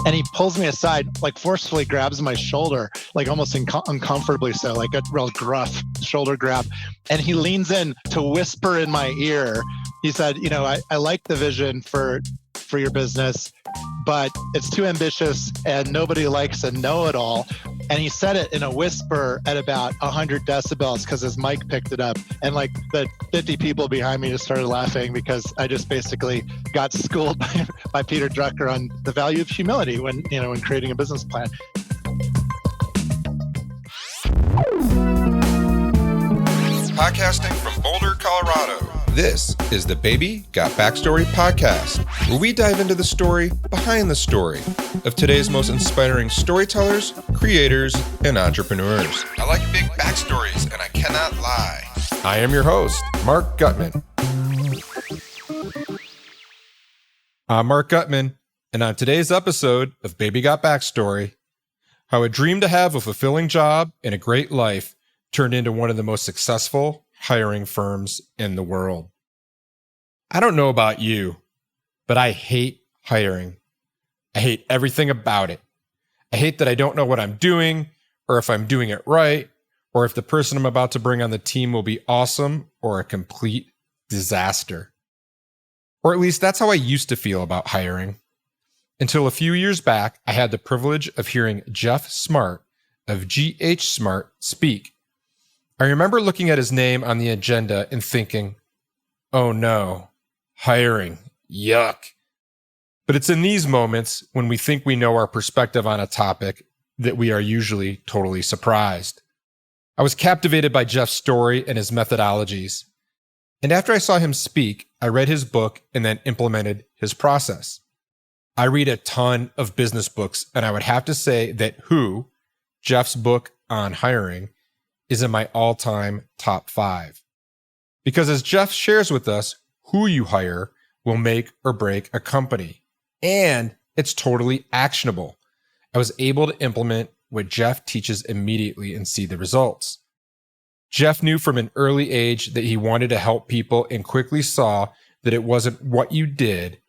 And he pulls me aside, like forcefully grabs my shoulder, like almost uncomfortably so, like a real gruff shoulder grab. And he leans in to whisper in my ear. He said, I like the vision for your business, but it's too ambitious and nobody likes a know-it-all. And he said it in a whisper at about 100 decibels because his mic picked it up. And like the 50 people behind me just started laughing because I just basically got schooled by Peter Drucker on the value of humility when creating a business plan. Podcasting from Boulder, Colorado. This is the Baby Got Backstory podcast, where we dive into the story behind the story of today's most inspiring storytellers, creators, and entrepreneurs. I like big backstories, and I cannot lie. I am your host, Mark Gutman. I'm Mark Gutman, and on today's episode of Baby Got Backstory, how a dream to have a fulfilling job and a great life turned into one of the most successful hiring firms in the world. I don't know about you, but I hate hiring. I hate everything about it. I hate that I don't know what I'm doing, or if I'm doing it right, or if the person I'm about to bring on the team will be awesome or a complete disaster. Or at least that's how I used to feel about hiring. Until a few years back, I had the privilege of hearing ghSMART of ghSMART speak. I remember looking at his name on the agenda and thinking, oh no, hiring, yuck. But it's in these moments when we think we know our perspective on a topic that we are usually totally surprised. I was captivated by Geoff's story and his methodologies. And after I saw him speak, I read his book and then implemented his process. I read a ton of business books, and I would have to say that Geoff's book on hiring, is in my all-time top 5. Because as Geoff shares with us, who you hire will make or break a company. And it's totally actionable. I was able to implement what Geoff teaches immediately and see the results. Geoff knew from an early age that he wanted to help people and quickly saw that it wasn't what you did,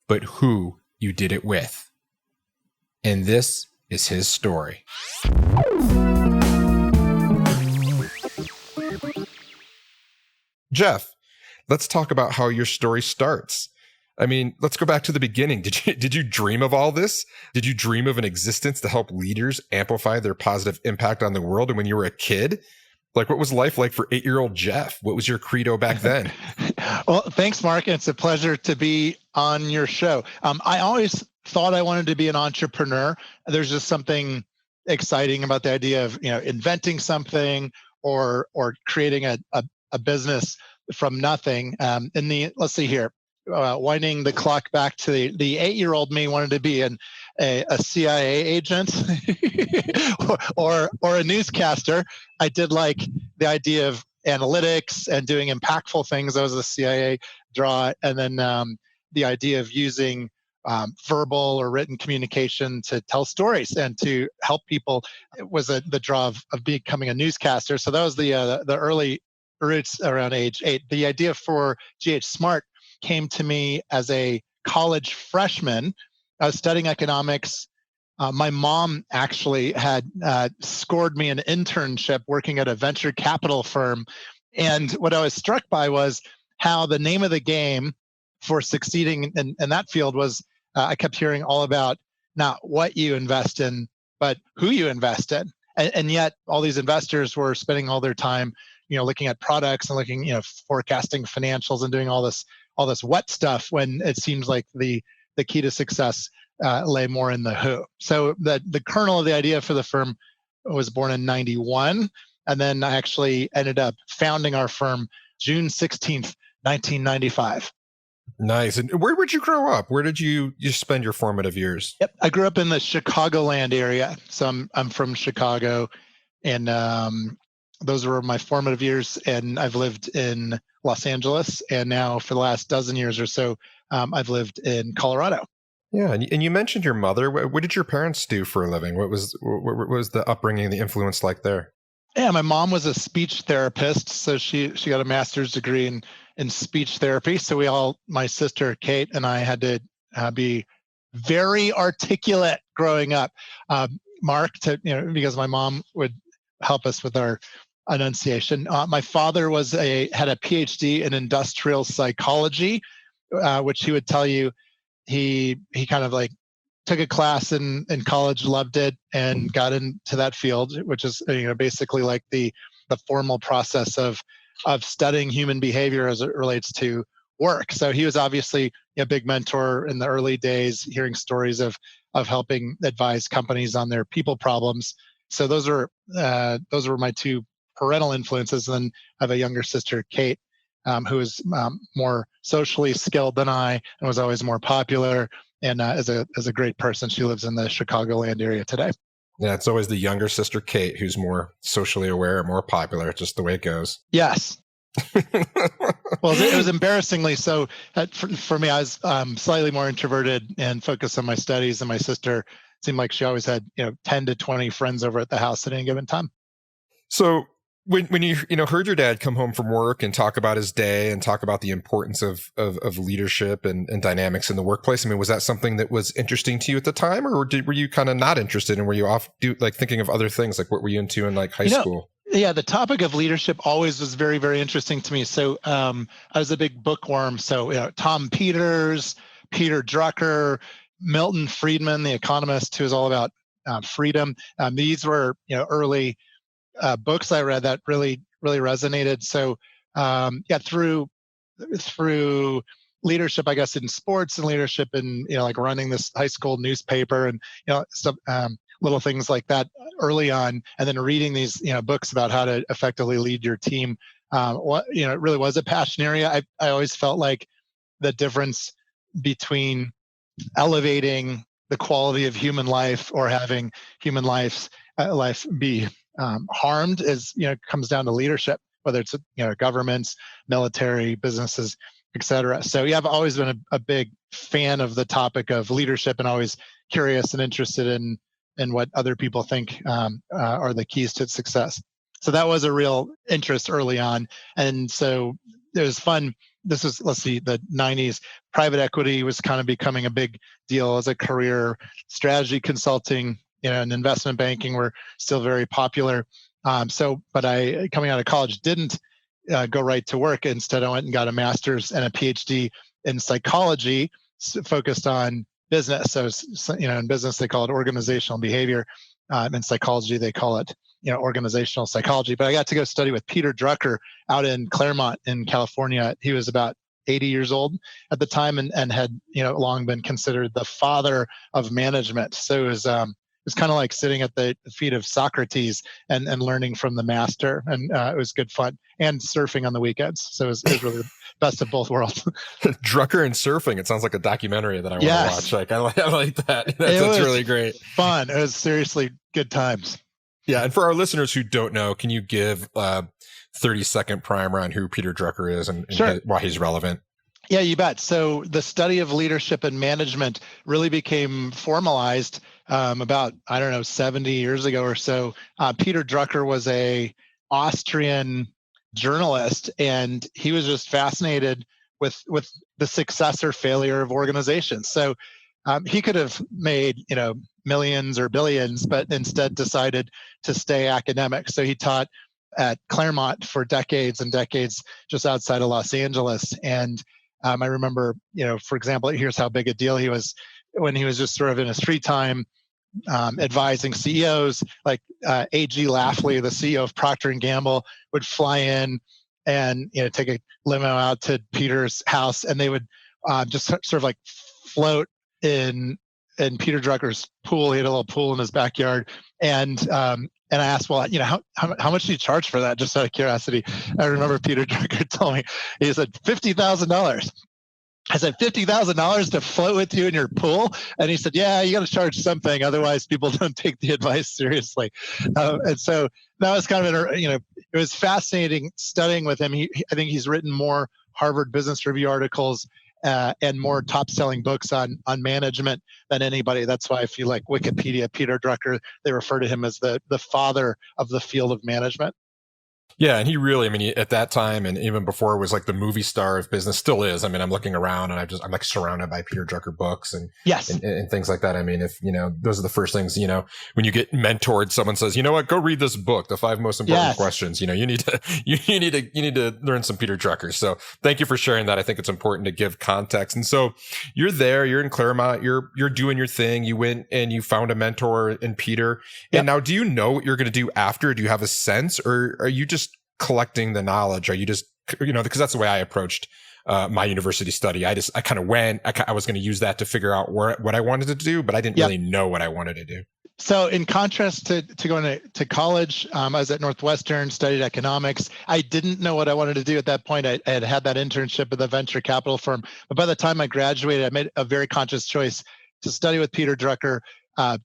but who you did it with. And this is his story. Geoff, let's talk about how your story starts. I mean, let's go back to the beginning. Did you dream of all this? Did you dream of an existence to help leaders amplify their positive impact on the world? And when you were a kid, like what was life like for 8-year-old Geoff? What was your credo back then? Well, thanks, Mark. It's a pleasure to be on your show. I always thought I wanted to be an entrepreneur. There's just something exciting about the idea of inventing something or creating a business from nothing. Let's see here, winding the clock back to the 8-year-old me wanted to be a CIA agent or a newscaster. I did like the idea of analytics and doing impactful things. That was the CIA draw. And then the idea of using verbal or written communication to tell stories and to help people was the draw of becoming a newscaster. So that was the early roots around age 8. The idea for ghSMART came to me as a college freshman. I was studying economics. My mom actually had scored me an internship working at a venture capital firm. And what I was struck by was how the name of the game for succeeding in that field was, I kept hearing all about not what you invest in, but who you invest in. And yet all these investors were spending all their time looking at products and looking, forecasting financials and doing all this what stuff, when it seems like the key to success lay more in the who. So the kernel of the idea for the firm was born in 91. And then I actually ended up founding our firm June 16th, 1995. Nice. And where would you grow up? Where did you spend your formative years? Yep. I grew up in the Chicagoland area. So I'm from Chicago, and those were my formative years. And I've lived in Los Angeles, and now for the last dozen years or so, I've lived in Colorado. Yeah, and you mentioned your mother. What did your parents do for a living? What was the upbringing, the influence like there? Yeah, my mom was a speech therapist, so she got a master's degree in speech therapy. So my sister Kate and I had to be very articulate growing up. Mark, because my mom would help us with our enunciation. My father had a PhD in industrial psychology, which he would tell you he kind of like took a class in college, loved it, and got into that field, which is basically like the formal process of studying human behavior as it relates to work. So he was obviously a big mentor in the early days, hearing stories of helping advise companies on their people problems. So those were my two parental influences. And then I have a younger sister, Kate, who is more socially skilled than I, and was always more popular. And is a great person. She lives in the Chicagoland area today. Yeah, it's always the younger sister, Kate, who's more socially aware, more popular. It's just the way it goes. Yes. Well, it was embarrassingly so. For me, I was slightly more introverted and focused on my studies, and my sister seemed like she always had 10 to 20 friends over at the house at any given time. So when you heard your dad come home from work and talk about his day and talk about the importance of leadership and dynamics in the workplace, I mean, was that something that was interesting to you at the time, or were you kind of not interested, and were you thinking of other things? Like, what were you into in like high school? Yeah, the topic of leadership always was very, very interesting to me. So I was a big bookworm. So Tom Peters, Peter Drucker, Milton Friedman, the economist, who is all about freedom. These were early books I read that really, really resonated. So through leadership, I guess, in sports and leadership in like running this high school newspaper and stuff, little things like that early on, and then reading these books about how to effectively lead your team. It really was a passion area. I always felt like the difference between elevating the quality of human life or having human life be harmed comes down to leadership, whether it's governments, military, businesses, etc. So I've always been a big fan of the topic of leadership, and always curious and interested in what other people think are the keys to success. So that was a real interest early on. And so it was fun. This was, the 90s. Private equity was kind of becoming a big deal as a career. Strategy consulting, and investment banking were still very popular. But I, coming out of college, didn't go right to work. Instead, I went and got a master's and a PhD in psychology, focused on business. So, in business, they call it organizational behavior. In psychology, they call it, organizational psychology. But I got to go study with Peter Drucker out in Claremont in California. He was about 80 years old at the time and had, long been considered the father of management. So it was kind of like sitting at the feet of Socrates and learning from the master. And it was good fun, and surfing on the weekends. So it was really the best of both worlds. Drucker and surfing. It sounds like a documentary that I want to watch. Like I like that. That's really great. Fun. It was seriously good times. Yeah. And for our listeners who don't know, can you give 30-second primer on who Peter Drucker is and Sure. why he's relevant? Yeah, you bet. So the study of leadership and management really became formalized about, 70 years ago or so. Peter Drucker was a Austrian journalist, and he was just fascinated with the success or failure of organizations. So he could have made, millions or billions, but instead decided to stay academic. So he taught at Claremont for decades and decades, just outside of Los Angeles. And I remember, for example, here's how big a deal he was when he was just sort of in his free time, advising CEOs. Like A.G. Lafley, the CEO of Procter & Gamble, would fly in and take a limo out to Peter's house, and they would just sort of like float in Peter Drucker's pool. He had a little pool in his backyard, and I asked, well, how much do you charge for that? Just out of curiosity. I remember Peter Drucker told me, he said $50,000. I said, $50,000 to float with you in your pool? And he said, yeah, you got to charge something. Otherwise, people don't take the advice seriously. And so that was kind of, it was fascinating studying with him. I think he's written more Harvard Business Review articles and more top-selling books on management than anybody. That's why if you like Wikipedia, Peter Drucker, they refer to him as the father of the field of management. Yeah, and he really, I mean, at that time and even before, was like the movie star of business. Still is. I mean, I'm looking around and I'm like surrounded by Peter Drucker books and, Yes. and things like that. I mean, if, those are the first things, when you get mentored, someone says, you know what, go read this book, The 5 Most Important Yes. Questions. You need to, you need to learn some Peter Drucker. So thank you for sharing that. I think it's important to give context. And so you're there, you're in Claremont, you're doing your thing. You went and you found a mentor in Peter. Yep. And now, do you know what you're going to do after? Do you have a sense, or are you just collecting the knowledge? Are you just, because that's the way I approached my university study. I kind of went, I was going to use that to figure out what I wanted to do, but I didn't really know what I wanted to do. So in contrast to going to college, I was at Northwestern, studied economics. I didn't know what I wanted to do at that point. I had that internship with a venture capital firm. But by the time I graduated, I made a very conscious choice to study with Peter Drucker,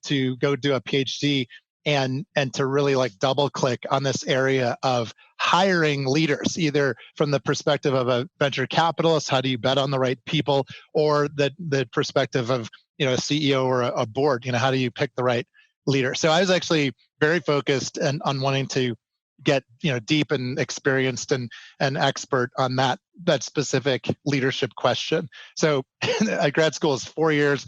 to go do a PhD, and to really like double click on this area of hiring leaders, either from the perspective of a venture capitalist, how do you bet on the right people, or the perspective of a CEO or a board, how do you pick the right leader. So I was actually very focused on wanting to get deep and experienced and expert on that specific leadership question. So at grad school is 4 years.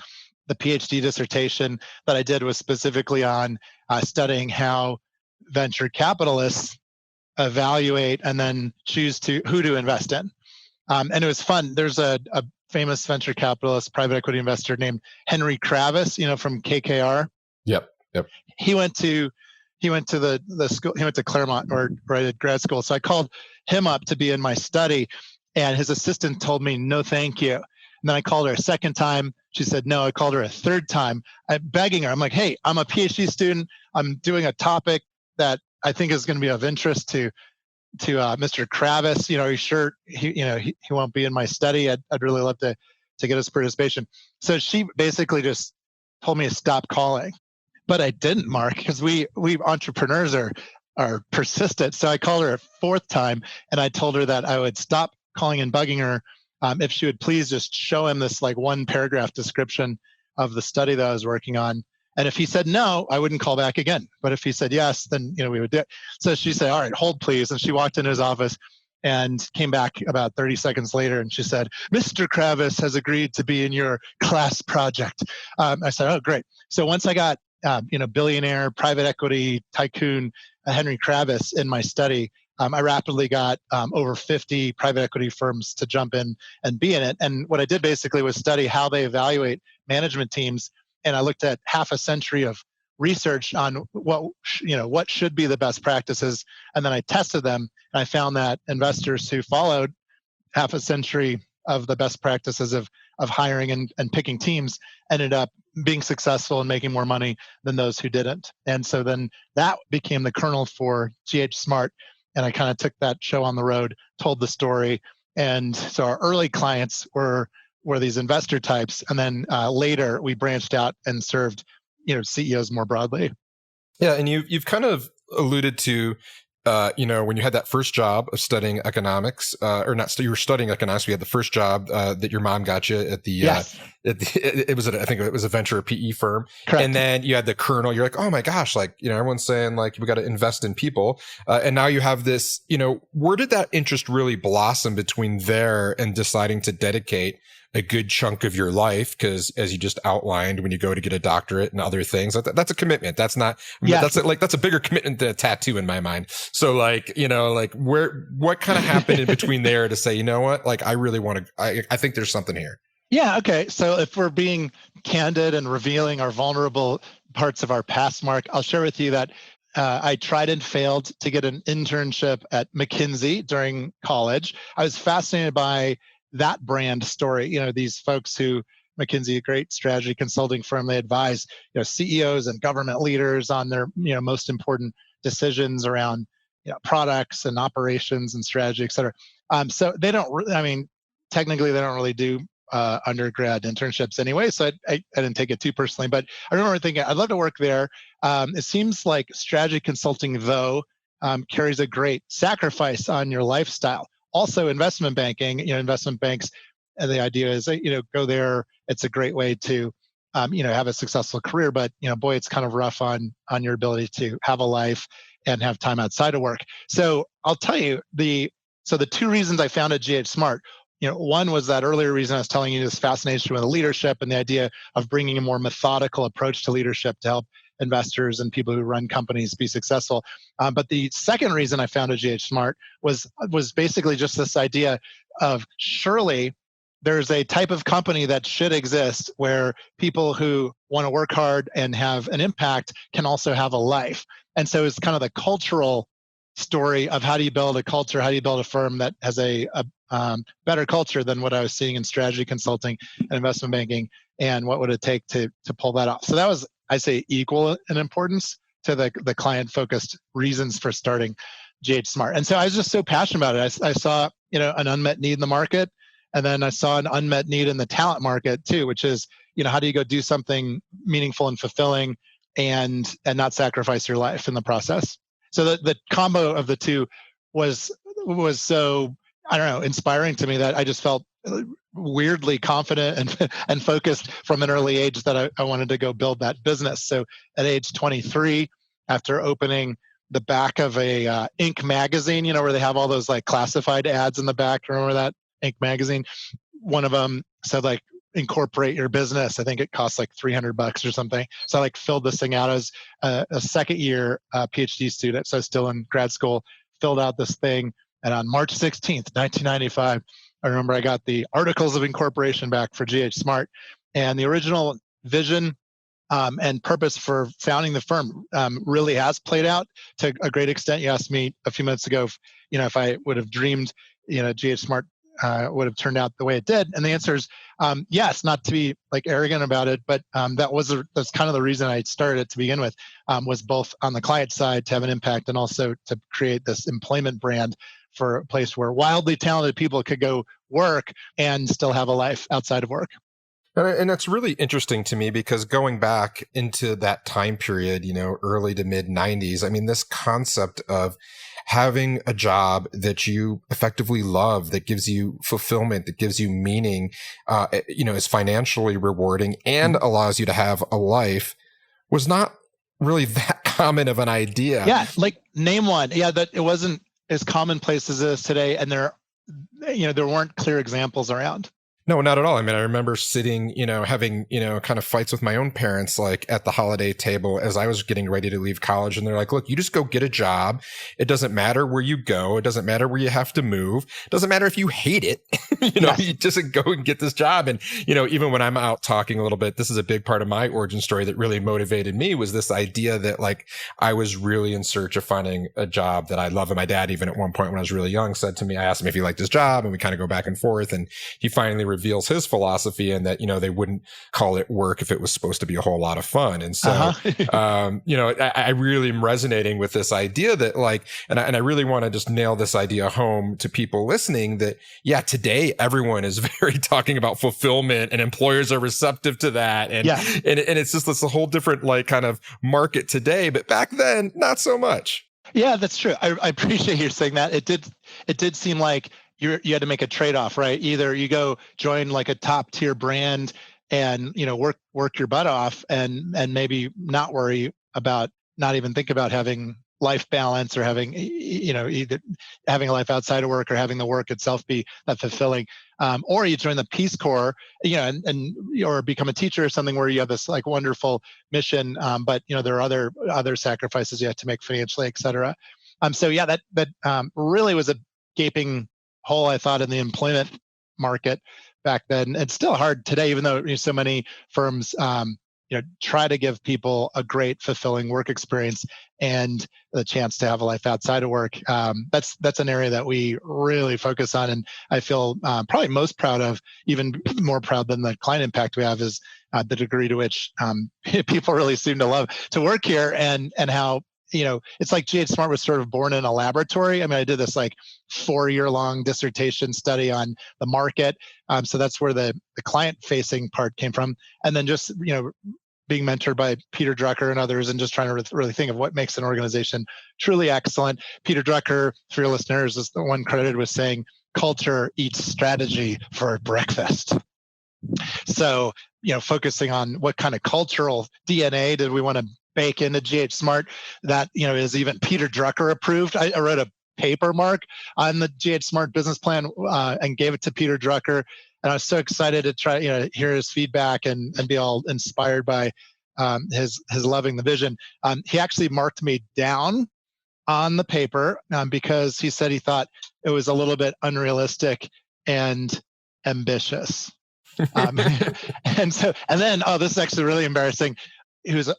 The PhD dissertation that I did was specifically on studying how venture capitalists evaluate and then choose who to invest in. And it was fun. There's a famous venture capitalist, private equity investor named Henry Kravis, from KKR. Yep. He went to the school. He went to Claremont or right at grad school. So I called him up to be in my study, and his assistant told me no, thank you. And then I called her a second time. She said no. I called her a third time. I'm begging her. I'm like, hey, I'm a PhD student. I'm doing a topic that I think is going to be of interest to Mr. Kravis. Are you sure he won't be in my study? I'd really love to get his participation. So she basically just told me to stop calling, but I didn't, Mark, because we entrepreneurs are persistent. So I called her a fourth time, and I told her that I would stop calling and bugging her if she would please just show him this like 1 paragraph description of the study that I was working on. And if he said no, I wouldn't call back again. But if he said yes, then we would do it. So she said, all right, hold please. And she walked into his office and came back about 30 seconds later, and she said, Mr. Kravis has agreed to be in your class project. I said, oh, great. So once I got billionaire private equity tycoon Henry Kravis in my study, I rapidly got over 50 private equity firms to jump in and be in it. And what I did basically was study how they evaluate management teams. And I looked at half a century of research on what should be the best practices. And then I tested them, and I found that investors who followed half a century of the best practices of hiring and picking teams ended up being successful and making more money than those who didn't. And so then that became the kernel for ghSMART. And I kind of took that show on the road, told the story. And so our early clients were these investor types. And then later we branched out and served, CEOs more broadly. Yeah. And you've kind of alluded to, when you had that first job of studying economics, or not, you were studying economics. We had the first job that your mom got you at the, yes. I think it was a venture PE firm. Correct. And then you had the kernel. You're like, oh my gosh, like, everyone's saying like, we got to invest in people. And now you have this, where did that interest really blossom between there and deciding to dedicate a good chunk of your life? Because as you just outlined, when you go to get a doctorate and other things, that's a commitment. That's not, yes. That's a bigger commitment than a tattoo in my mind. So like, what kind of happened in between there to say, you know what, like, I really want to, I think there's something here. Yeah. Okay. So if we're being candid and revealing our vulnerable parts of our past, Mark, I'll share with you that I tried and failed to get an internship at McKinsey during college. I was fascinated by that brand story. These folks who, McKinsey, a great strategy consulting firm, they advise CEOs and government leaders on their most important decisions around products and operations and strategy, et cetera. So they don't. Technically, they don't really do undergrad internships anyway. So I didn't take it too personally. But I remember thinking I'd love to work there. It seems like strategy consulting, though, carries a great sacrifice on your lifestyle. Also, investment banking, investment banks, the idea is that, go there. It's a great way to, have a successful career. But, boy, it's kind of rough on your ability to have a life and have time outside of work. So I'll tell you the two reasons I founded ghSMART. One was that earlier reason I was telling you, this fascination with leadership and the idea of bringing a more methodical approach to leadership to help investors and people who run companies be successful. But the second reason I founded ghSMART was basically just this idea of, surely there's a type of company that should exist where people who want to work hard and have an impact can also have a life. And so it's kind of the cultural story of how do you build a culture, how do you build a firm that has a better culture than what I was seeing in strategy consulting and investment banking, and what would it take to pull that off. So that was, I say, equal in importance to the client-focused reasons for starting ghSMART. And so I was just so passionate about it. I saw an unmet need in the market, and then I saw an unmet need in the talent market too, which is, how do you go do something meaningful and fulfilling and not sacrifice your life in the process? So the combo of the two was so, I don't know, inspiring to me that I just felt weirdly confident and focused from an early age that I wanted to go build that business. So at age 23, after opening the back of a Inc. magazine, where they have all those like classified ads in the back, remember that Inc. magazine? One of them said like, incorporate your business. I think it costs like $300 or something. So I like filled this thing out as a second year PhD student. So I was still in grad school, filled out this thing. And on March 16th, 1995, I remember I got the articles of incorporation back for ghSMART, and the original vision and purpose for founding the firm really has played out to a great extent. You asked me a few minutes ago if I would have dreamed ghSMART would have turned out the way it did, and the answer is yes. Not to be like arrogant about it, but that's kind of the reason I started it to begin with, was both on the client side to have an impact and also to create this employment brand for a place where wildly talented people could go work and still have a life outside of work. And that's really interesting to me, because going back into that time period, early to mid 90s, I mean, this concept of having a job that you effectively love, that gives you fulfillment, that gives you meaning, is financially rewarding and allows you to have a life, was not really that common of an idea. Yeah, like name one. Yeah, that it wasn't as commonplace as it is today, and there weren't clear examples around. No, not at all. I mean, I remember sitting, having, kind of fights with my own parents, like at the holiday table as I was getting ready to leave college. And they're like, look, you just go get a job. It doesn't matter where you go. It doesn't matter where you have to move. It doesn't matter if you hate it. You just go and get this job. And, even when I'm out talking a little bit, this is a big part of my origin story that really motivated me, was this idea that like I was really in search of finding a job that I love. And my dad, even at one point when I was really young, said to me, I asked him if he liked his job, and we kind of go back and forth. And he finally reveals his philosophy, and that, they wouldn't call it work if it was supposed to be a whole lot of fun. And so, I really am resonating with this idea that like, and I really want to just nail this idea home to people listening that, yeah, today everyone is very talking about fulfillment, and employers are receptive to that. And, and it's just this a whole different like kind of market today, but back then, not so much. Yeah, that's true. I appreciate you saying that. It did seem like you had to make a trade-off, right? Either you go join like a top tier brand and work your butt off and maybe not even think about having life balance, or having either having a life outside of work or having the work itself be that fulfilling, or you join the Peace Corps, and or become a teacher or something where you have this like wonderful mission, but there are other sacrifices you have to make financially, et cetera. So yeah, that really was a gaping hole, I thought, in the employment market back then. It's still hard today, even though so many firms try to give people a great, fulfilling work experience and the chance to have a life outside of work. That's an area that we really focus on, and I feel probably most proud of, even more proud than the client impact we have, is the degree to which people really seem to love to work here, and how it's like ghSMART was sort of born in a laboratory. I mean, I did this like 4-year-long dissertation study on the market. So that's where the client-facing part came from. And then just, being mentored by Peter Drucker and others, and just trying to really think of what makes an organization truly excellent. Peter Drucker, for your listeners, is the one credited with saying, culture eats strategy for breakfast. So, focusing on what kind of cultural DNA did we want to bake into ghSMART that, is even Peter Drucker approved. I wrote a paper, Mark, on the ghSMART business plan and gave it to Peter Drucker. And I was so excited to try, hear his feedback and be all inspired by his loving the vision. He actually marked me down on the paper because he said he thought it was a little bit unrealistic and ambitious. And then this is actually really embarrassing. He was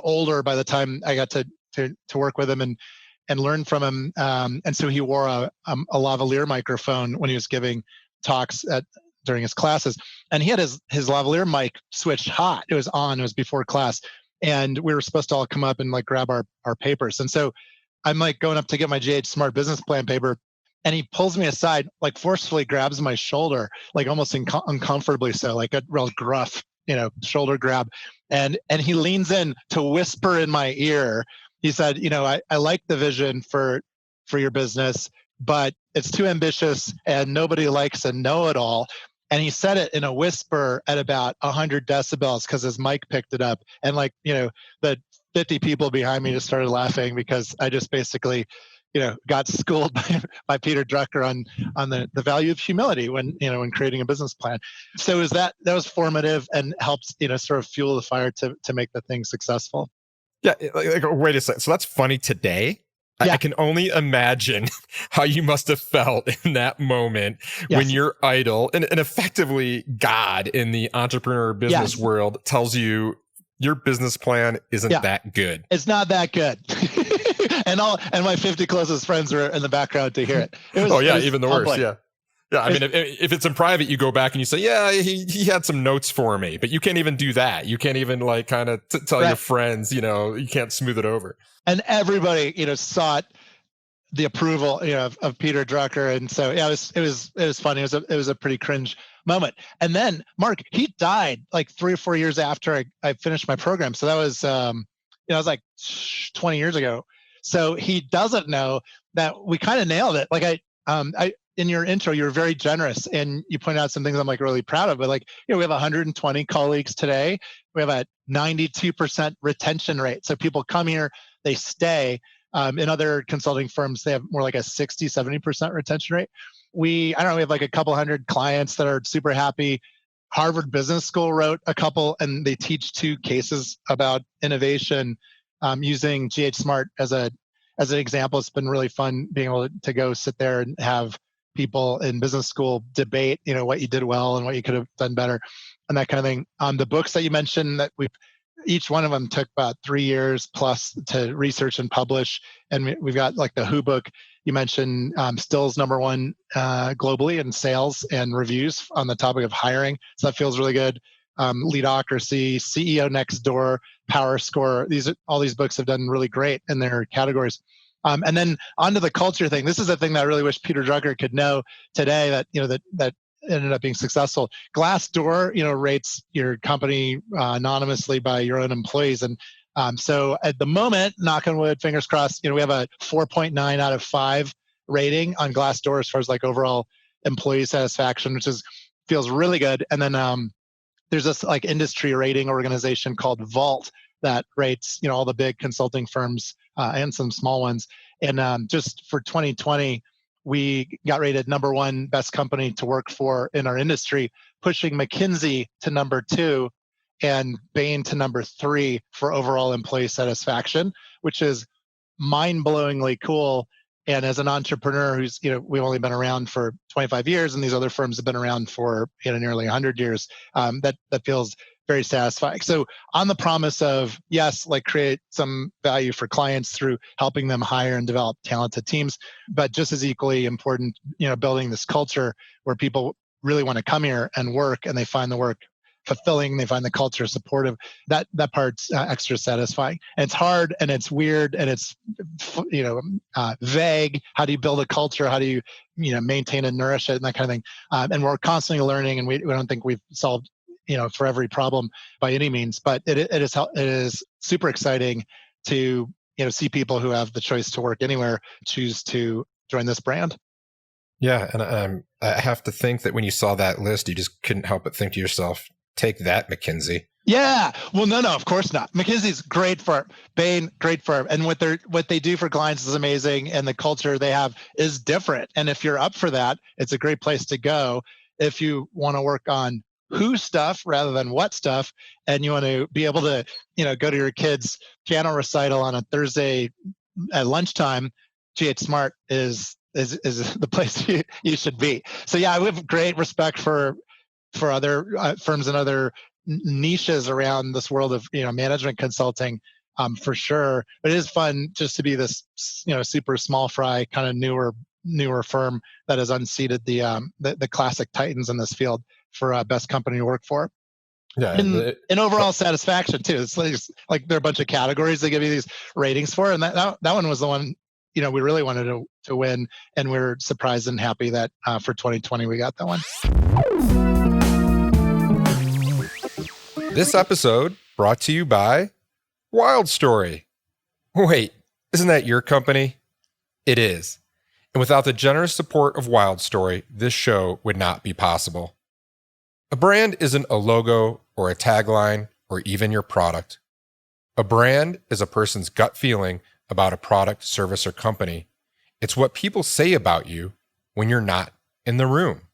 older by the time I got to work with him and learn from him. And so he wore a lavalier microphone when he was giving talks during his classes, and he had his lavalier mic switched hot. It was on. It was before class, and we were supposed to all come up and like grab our papers. And so I'm like going up to get my ghSMART business plan paper, and he pulls me aside, like forcefully grabs my shoulder, like almost uncomfortably so, like a real gruff, shoulder grab. And he leans in to whisper in my ear. He said, I like the vision for your business, but it's too ambitious and nobody likes a know-it-all. And he said it in a whisper at about 100 decibels because his mic picked it up. And the 50 people behind me just started laughing because I just basically, got schooled by Peter Drucker on the value of humility when creating a business plan. So that was formative and helps, sort of fuel the fire to make the thing successful. Yeah. Wait a second. So that's funny today. Yeah. I can only imagine how you must have felt in that moment when your idol and effectively God in the entrepreneur business world tells you your business plan isn't that good. It's not that good. and my 50 closest friends were in the background to hear it. Even the worst. Yeah. Yeah, I mean, if it's in private, you go back and you say, yeah, he had some notes for me, but you can't even do that. You can't even like kind of tell your friends, you can't smooth it over. And everybody, sought the approval, of Peter Drucker. And so, it was funny. It was a pretty cringe moment. And then Mark, he died like 3 or 4 years after I finished my program. So that was, it was like 20 years ago. So he doesn't know that we kind of nailed it. Like in your intro, you were very generous and you pointed out some things I'm like really proud of, but we have 120 colleagues today. We have a 92% retention rate. So people come here, they stay. In other consulting firms, they have more like a 60, 70% retention rate. We have like a couple hundred clients that are super happy. Harvard Business School wrote a couple and they teach 2 cases about innovation using ghSMART as an example. It's been really fun being able to go sit there and have people in business school debate, what you did well and what you could have done better and that kind of thing. The books that you mentioned that each one of them took about 3 years plus to research and publish. And we've got like the Who book you mentioned, Still's #1 globally in sales and reviews on the topic of hiring. So that feels really good. Leadocracy, CEO Next Door, Power Score. All these books have done really great in their categories. And then onto the culture thing. This is a thing that I really wish Peter Drucker could know today that ended up being successful. Glassdoor, rates your company anonymously by your own employees. And so at the moment, knock on wood, fingers crossed, we have a 4.9 out of 5 rating on Glassdoor as far as like overall employee satisfaction, which feels really good. And then there's this like industry rating organization called Vault that rates, all the big consulting firms and some small ones. And just for 2020, we got rated #1 best company to work for in our industry, pushing McKinsey to #2 and Bain to #3 for overall employee satisfaction, which is mind-blowingly cool. And as an entrepreneur who's, we've only been around for 25 years and these other firms have been around for nearly 100 years, that feels very satisfying. So on the promise of, yes, like create some value for clients through helping them hire and develop talented teams, but just as equally important, building this culture where people really want to come here and work and they find the work fulfilling, they find the culture supportive. That part's extra satisfying. And it's hard and it's weird and it's vague. How do you build a culture? How do you maintain and nourish it and that kind of thing? And we're constantly learning, and we don't think we've solved for every problem by any means, but it is super exciting to see people who have the choice to work anywhere choose to join this brand. Yeah, and I have to think that when you saw that list, you just couldn't help but think to yourself, take that, McKinsey. Yeah. Well, no, of course not. McKinsey's great firm, Bain, great firm. And what they do for clients is amazing. And the culture they have is different. And if you're up for that, it's a great place to go. If you want to work on who stuff rather than what stuff, and you want to be able to, go to your kid's piano recital on a Thursday at lunchtime, ghSMART is the place you should be. So yeah, I have great respect for other firms and other niches around this world of management consulting, for sure. But it is fun just to be this super small fry kind of newer firm that has unseated the classic titans in this field for best company to work for. Yeah, and overall satisfaction too. It's like there are a bunch of categories they give you these ratings for, and that one was the one we really wanted to win, and we're surprised and happy that for 2020 we got that one. This episode brought to you by Wild Story. Wait, isn't that your company? It is. And without the generous support of Wild Story, this show would not be possible. A brand isn't a logo or a tagline or even your product. A brand is a person's gut feeling about a product, service, or company. It's what people say about you when you're not in the room.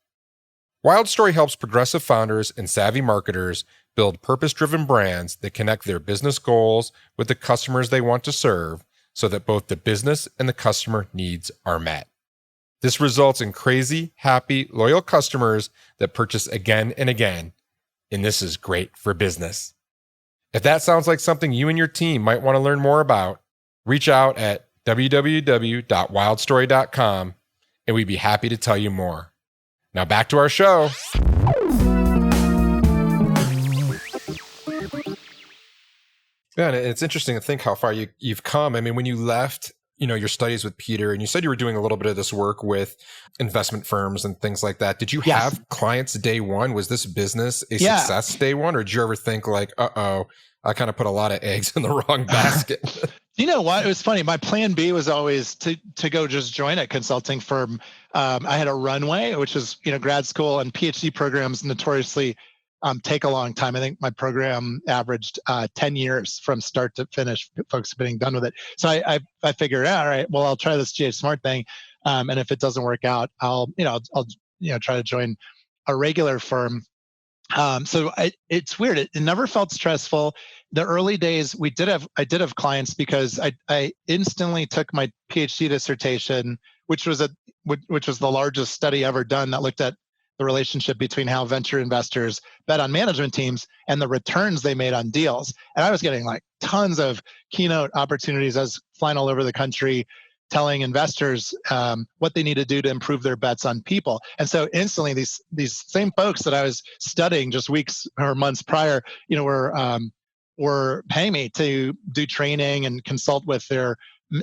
Wild Story helps progressive founders and savvy marketers build purpose-driven brands that connect their business goals with the customers they want to serve so that both the business and the customer needs are met. This results in crazy, happy, loyal customers that purchase again and again, and this is great for business. If that sounds like something you and your team might want to learn more about, reach out at www.wildstory.com and we'd be happy to tell you more. Now back to our show. Yeah, and it's interesting to think how far you've come. I mean, when you left, your studies with Peter, and you said you were doing a little bit of this work with investment firms and things like that. Did you have clients day one? Was this business a success day one? Or did you ever think like, I kind of put a lot of eggs in the wrong basket? You know what? It was funny. My plan B was always to go just join a consulting firm. I had a runway, which is, grad school and PhD programs notoriously take a long time. I think my program averaged 10 years from start to finish, folks getting done with it. So I figured, all right, well, I'll try this ghSMART thing. And if it doesn't work out, I'll try to join a regular firm. So it's weird. It never felt stressful. The early days, I did have clients because I instantly took my PhD dissertation, which was the largest study ever done that looked at the relationship between how venture investors bet on management teams and the returns they made on deals. And I was getting like tons of keynote opportunities. I was flying all over the country telling investors what they need to do to improve their bets on people. And so instantly these same folks that I was studying just weeks or months prior, were paying me to do training and consult with their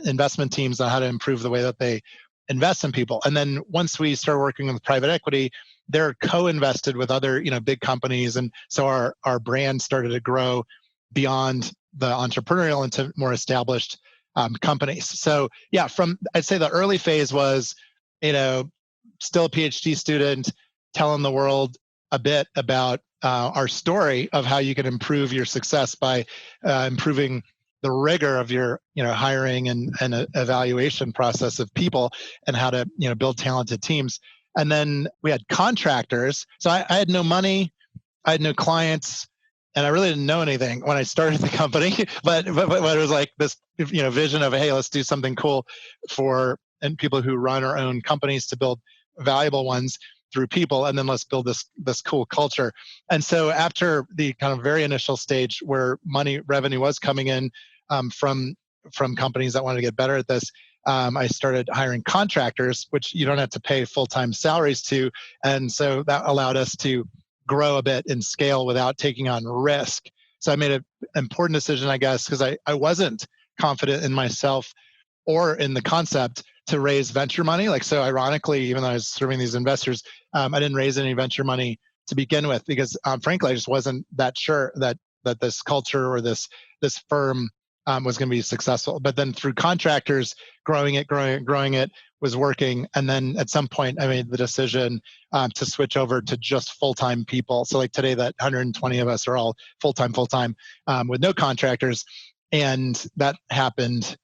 investment teams on how to improve the way that they invest in people. And then once we started working with private equity, they're co-invested with other, big companies. And so our brand started to grow beyond the entrepreneurial into more established companies. So yeah, I'd say the early phase was, still a PhD student, telling the world a bit about our story of how you can improve your success by improving the rigor of your hiring and evaluation process of people, and how to build talented teams. And then we had contractors. So I had no money, I had no clients, and I really didn't know anything when I started the company. But it was like this vision of, hey, let's do something cool for people who run or own companies to build valuable ones through people, and then let's build this cool culture. And so after the kind of very initial stage where revenue was coming in from companies that wanted to get better at this, I started hiring contractors, which you don't have to pay full-time salaries to. And so that allowed us to grow a bit and scale without taking on risk. So I made an important decision, I guess, because I wasn't confident in myself or in the concept to raise venture money. So ironically, even though I was serving these investors, I didn't raise any venture money to begin with, because frankly, I just wasn't that sure that this culture or this firm was going to be successful. But then through contractors, growing it, was working. And then at some point, I made the decision to switch over to just full-time people. So like today, that 120 of us are all full-time, with no contractors. And that happened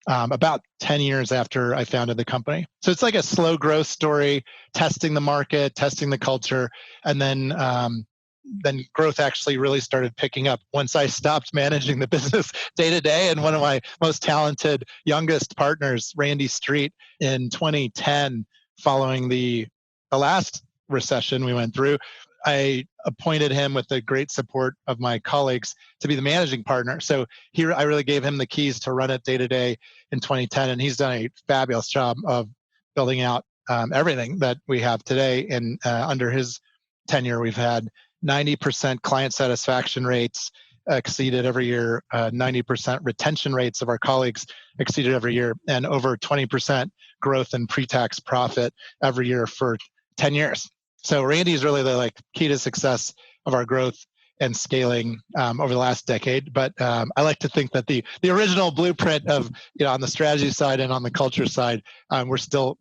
about 10 years after I founded the company. So it's like a slow growth story, testing the market, testing the culture, and then growth actually really started picking up once I stopped managing the business day to day. And one of my most talented, youngest partners, Randy Street, in 2010, following the last recession we went through, I appointed him with the great support of my colleagues to be the managing partner. So here I really gave him the keys to run it day to day in 2010. And he's done a fabulous job of building out everything that we have today. And under his tenure, we've had 90% client satisfaction rates exceeded every year, 90% retention rates of our colleagues exceeded every year, and over 20% growth in pre-tax profit every year for 10 years. So Randy is really the key to success of our growth and scaling over the last decade. But I like to think that the original blueprint of, on the strategy side and on the culture side, we're still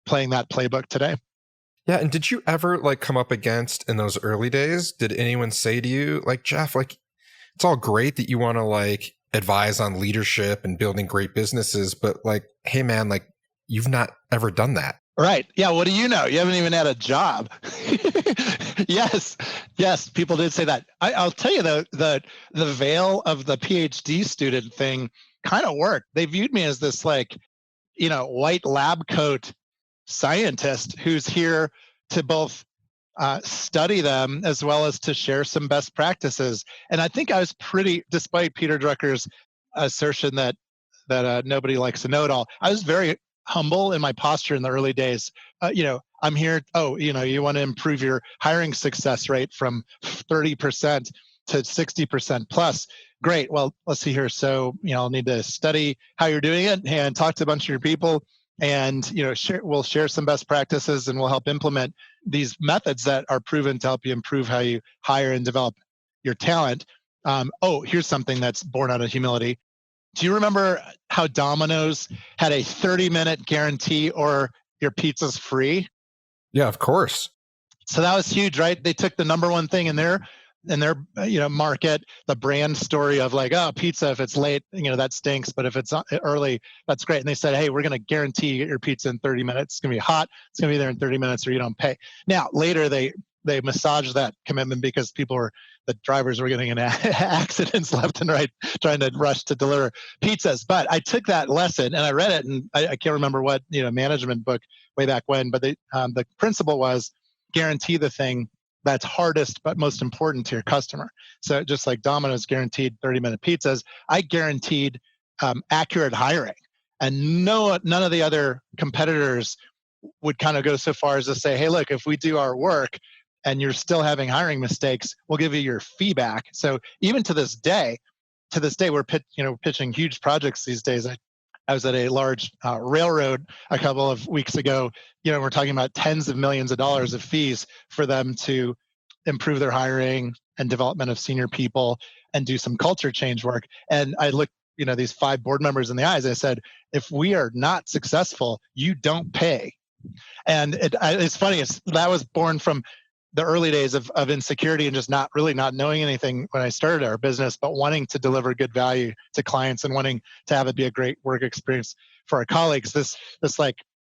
playing that playbook today. Yeah, and did you ever come up against in those early days? Did anyone say to you, Geoff, it's all great that you want to advise on leadership and building great businesses, but hey man, you've not ever done that. Right. Yeah. What do you know? You haven't even had a job. Yes. People did say that. I'll tell you though, the veil of the PhD student thing kind of worked. They viewed me as this white lab coat scientist who's here to both study them as well as to share some best practices. And I think I was despite Peter Drucker's assertion that nobody likes to know it all, I was very humble in my posture in the early days. I'm here. You want to improve your hiring success rate from 30% to 60% plus. Great. Well, let's see here. So, I'll need to study how you're doing it and talk to a bunch of your people. And we'll share some best practices, and we'll help implement these methods that are proven to help you improve how you hire and develop your talent. Here's something that's born out of humility. Do you remember how Domino's had a 30-minute guarantee or your pizza's free? Yeah, of course. So that was huge, right? They took the number one thing in their market, the brand story of pizza, if it's late, that stinks, but if it's early, that's great. And they said, hey, we're going to guarantee you get your pizza in 30 minutes. It's going to be hot. It's going to be there in 30 minutes or you don't pay. Now, later they massaged that commitment because the drivers were getting in accidents left and right trying to rush to deliver pizzas. But I took that lesson and I read it, and I can't remember what management book way back when, but the principle was guarantee the thing that's hardest but most important to your customer. So just like Domino's guaranteed 30-minute pizzas, I guaranteed accurate hiring. And none of the other competitors would kind of go so far as to say, hey, look, if we do our work and you're still having hiring mistakes, we'll give you your fee back. So even to this day, we're pitching huge projects these days. I was at a large railroad a couple of weeks ago. We're talking about tens of millions of dollars of fees for them to improve their hiring and development of senior people and do some culture change work. And I looked, these 5 board members in the eyes. I said, if we are not successful, you don't pay. And it's funny. That was born from the early days of insecurity and just not knowing anything when I started our business, but wanting to deliver good value to clients and wanting to have it be a great work experience for our colleagues. This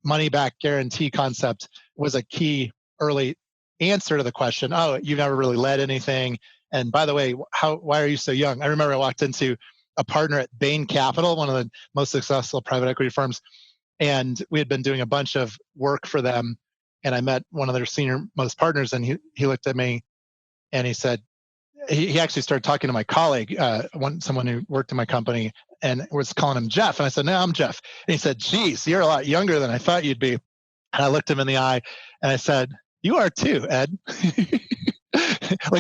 money back guarantee concept was a key early answer to the question, you've never really led anything. And by the way, why are you so young? I remember I walked into a partner at Bain Capital, one of the most successful private equity firms, and we had been doing a bunch of work for them. And I met one of their senior most partners, and he looked at me and he said, he actually started talking to my colleague, someone who worked in my company, and was calling him Geoff. And I said, no, I'm Geoff. And he said, geez, you're a lot younger than I thought you'd be. And I looked him in the eye and I said, you are too, Ed.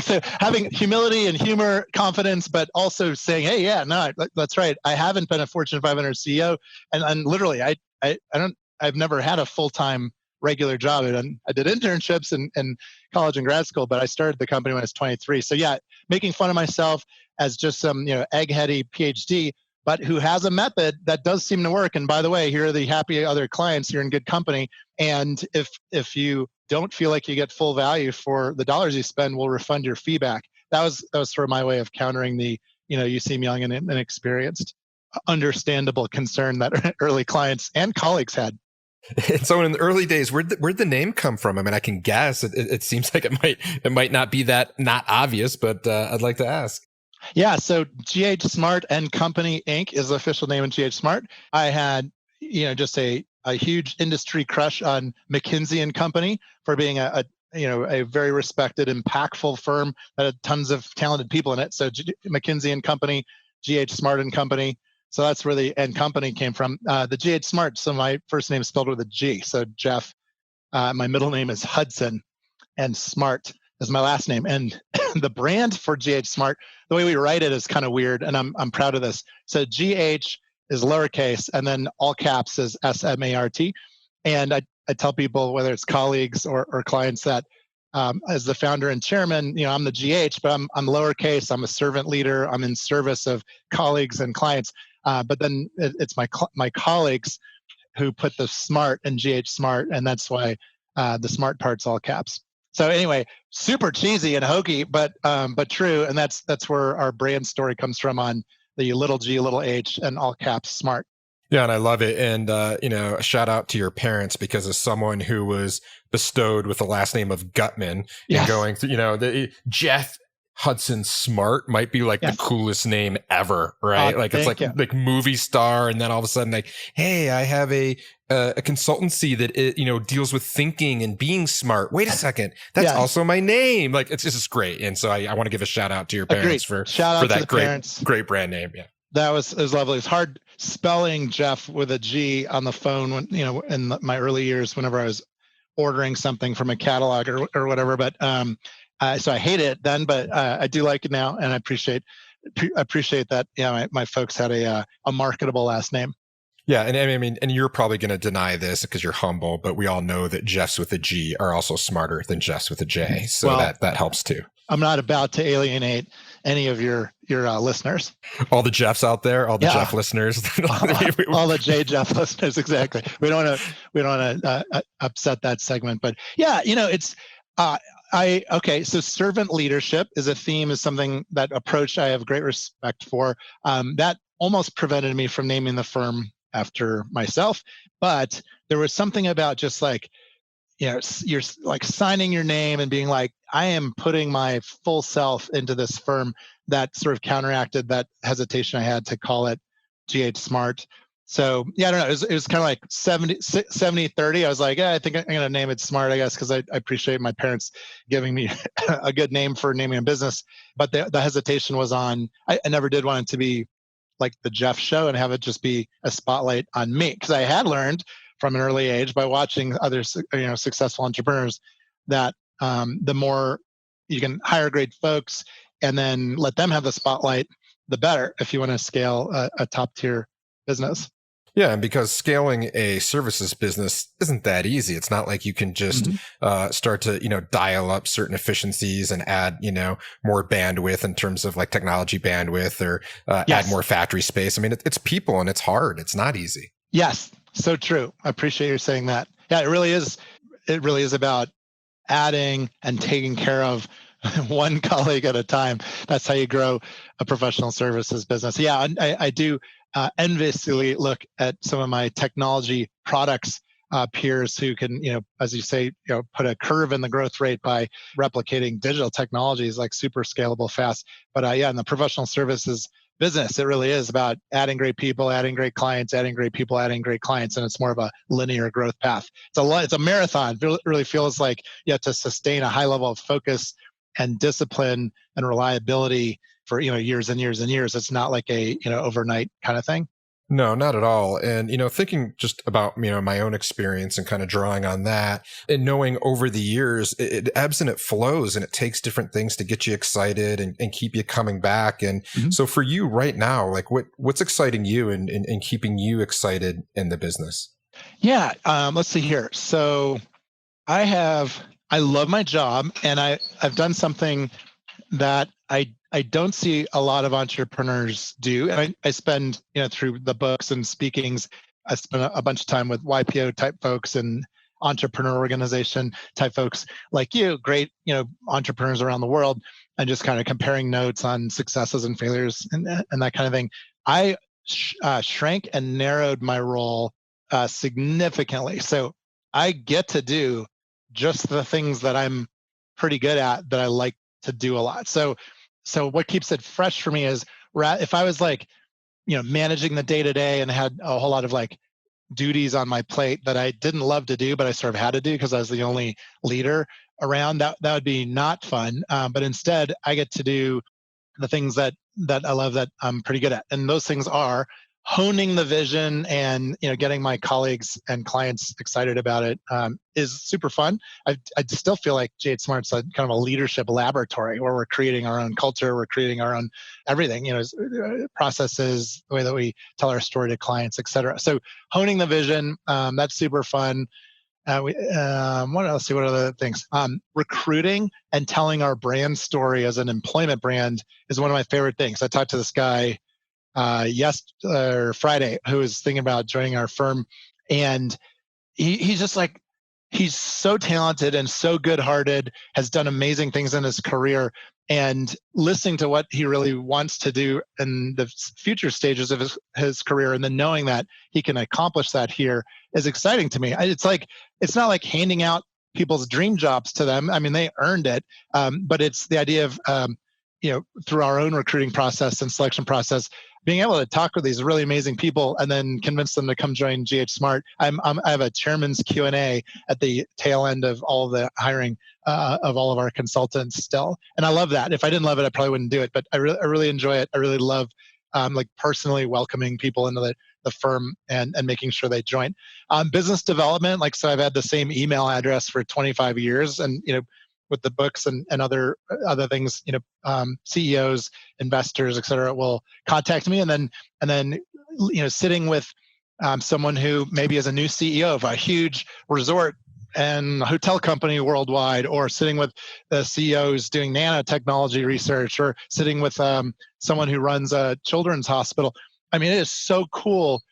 So having humility and humor, confidence, but also saying, hey, yeah, no, that's right. I haven't been a Fortune 500 CEO. And literally, I've never had a full-time regular job. I did internships in college and grad school, but I started the company when I was 23. So yeah, making fun of myself as just some eggheady PhD but who has a method that does seem to work. And by the way, here are the happy other clients. You're in good company. And if you don't feel like you get full value for the dollars you spend, we'll refund your fee back. That was sort of my way of countering the, you seem young and inexperienced, understandable concern that early clients and colleagues had. And so in the early days, where'd the name come from? I mean, I can guess. It seems like it might not be that not obvious, but I'd like to ask. Yeah, so ghSMART and Company Inc. is the official name of ghSMART. I had, just a huge industry crush on McKinsey and Company for being a very respected, impactful firm that had tons of talented people in it. So McKinsey and Company, ghSMART and Company. So that's where the and company came from. The ghSMART, so my first name is spelled with a G. So Geoff, my middle name is Hudson, and Smart is my last name. And the brand for ghSMART, the way we write it is kind of weird, and I'm proud of this. So GH is lowercase, and then all caps is SMART. And I tell people, whether it's colleagues or clients, that as the founder and chairman, I'm the GH, but I'm lowercase. I'm a servant leader. I'm in service of colleagues and clients. But then it's my colleagues who put the smart in ghSMART, and that's why the smart part's all caps. So anyway, super cheesy and hokey, but true, and that's where our brand story comes from, on the little g, little h, and all caps smart. Yeah, and I love it. And, a shout out to your parents, because as someone who was bestowed with the last name of Gutman, and going through, the Geoff Hudson Smart might be like the coolest name ever, right? Like it's like movie star, and then all of a sudden, like, hey, I have a consultancy that deals with thinking and being smart. Wait a second, that's also my name. Like it's just great, and so I want to give a shout out to your parents for that great brand name. Yeah, it was lovely. It's hard spelling Geoff with a G on the phone when in my early years, whenever I was ordering something from a catalog or whatever, but so I hate it then, but I do like it now, and I appreciate that. Yeah, my folks had a marketable last name. Yeah, and I mean, and you're probably going to deny this because you're humble, but we all know that Geoffs with a G are also smarter than Geoffs with a J, so that helps too. I'm not about to alienate any of your listeners. All the Geoffs out there, all the Geoff listeners, all the J Geoff listeners, exactly. We don't want to upset that segment, but yeah, it's. So servant leadership is a theme, is something, that approach I have great respect for. That almost prevented me from naming the firm after myself, but there was something about just like, you're like signing your name and being like, I am putting my full self into this firm, that sort of counteracted that hesitation I had to call it ghSMART. So yeah, I don't know. It was kind of like 70-30. I was like, I think I'm going to name it Smart, I guess, because I appreciate my parents giving me a good name for naming a business. But the hesitation was on, I never did want it to be like the Geoff show and have it just be a spotlight on me. Because I had learned from an early age by watching other successful entrepreneurs that the more you can hire great folks and then let them have the spotlight, the better, if you want to scale a top tier business. Yeah, and because scaling a services business isn't that easy. It's not like you can just start to, dial up certain efficiencies and add, more bandwidth in terms of like technology bandwidth, or add more factory space. I mean, it's people, and it's hard. It's not easy. Yes, so true. I appreciate you saying that. Yeah, it really is. It really is about adding and taking care of one colleague at a time. That's how you grow a professional services business. Yeah, I do enviously look at some of my technology products peers who can, as you say, put a curve in the growth rate by replicating digital technologies, like super scalable, fast. But in the professional services business, it really is about adding great people, adding great clients, adding great people, adding great clients, and it's more of a linear growth path. It's a marathon. It really feels like you have to sustain a high level of focus and discipline and reliability for years and years and years. It's not like a overnight kind of thing. No, not at all. And, thinking just about, my own experience and kind of drawing on that, and knowing over the years, it ebbs and it flows, and it takes different things to get you excited and keep you coming back. And so for you right now, like what's exciting you and keeping you excited in the business? Yeah. Let's see here. So I love my job, and I've done something that I don't see a lot of entrepreneurs do. And I spend, through the books and speakings, I spend a bunch of time with YPO type folks and entrepreneur organization type folks like you, great, entrepreneurs around the world, and just kind of comparing notes on successes and failures and that kind of thing. I shrank and narrowed my role significantly. So I get to do just the things that I'm pretty good at that I like to do a lot. So what keeps it fresh for me is if I was like, managing the day to day and had a whole lot of like duties on my plate that I didn't love to do, but I sort of had to do because I was the only leader around, that would be not fun. But instead, I get to do the things that I love, that I'm pretty good at, and those things are honing the vision and getting my colleagues and clients excited about it is super fun. I still feel like ghSMART's a kind of a leadership laboratory where we're creating our own culture, we're creating our own everything, processes, the way that we tell our story to clients, et cetera. So honing the vision, that's super fun. What else? See what other things? Recruiting and telling our brand story as an employment brand is one of my favorite things. I talked to this guy Friday who was thinking about joining our firm, and he's just like, he's so talented and so good-hearted, has done amazing things in his career, and listening to what he really wants to do in the future stages of his career, and then knowing that he can accomplish that here is exciting to me. It's not like handing out people's dream jobs to them. I mean, they earned it, but it's the idea of through our own recruiting process and selection process, being able to talk with these really amazing people and then convince them to come join ghSMART. I have a chairman's Q&A at the tail end of all of the hiring of all of our consultants still. And I love that. If I didn't love it, I probably wouldn't do it, but I really enjoy it. I really love like personally welcoming people into the firm and making sure they join. Business development, like, so I've had the same email address for 25 years, and with the books and other things, CEOs, investors, et cetera, will contact me, and then sitting with someone who maybe is a new CEO of a huge resort and hotel company worldwide, or sitting with the CEOs doing nanotechnology research, or sitting with someone who runs a children's hospital. I mean, it is so cool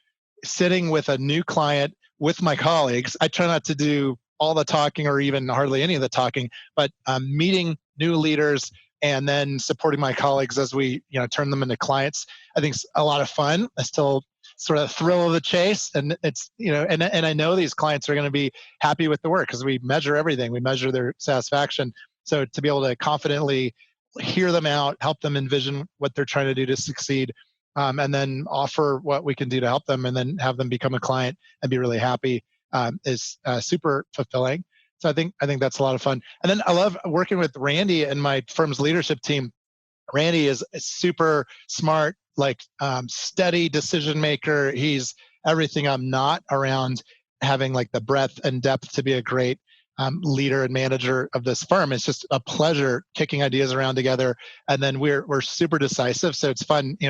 sitting with a new client with my colleagues. I try not to do all the talking or even hardly any of the talking, but meeting new leaders and then supporting my colleagues as we turn them into clients, I think it's a lot of fun. I still sort of thrill of the chase, and it's and I know these clients are going to be happy with the work because we measure everything. We measure their satisfaction. So to be able to confidently hear them out, help them envision what they're trying to do to succeed, and then offer what we can do to help them, and then have them become a client and be really happy, is super fulfilling. So I think that's a lot of fun. And then I love working with Randy and my firm's leadership team. Randy is a super smart, like steady decision maker. He's everything I'm not around having like the breadth and depth to be a great leader and manager of this firm. It's just a pleasure kicking ideas around together. And then we're super decisive. So it's fun. We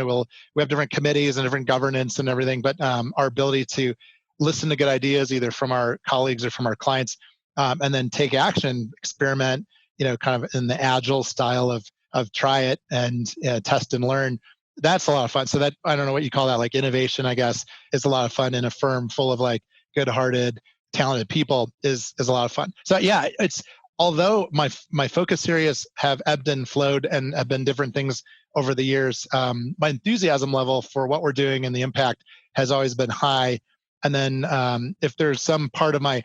have different committees and different governance and everything, but our ability to listen to good ideas either from our colleagues or from our clients, and then take action, experiment, kind of in the agile style of try it and test and learn. That's a lot of fun. So that, I don't know what you call that, like innovation, I guess, is a lot of fun in a firm full of like good-hearted, talented people is a lot of fun. So yeah, it's, although my focus areas have ebbed and flowed and have been different things over the years, my enthusiasm level for what we're doing and the impact has always been high. And then if there's some part of my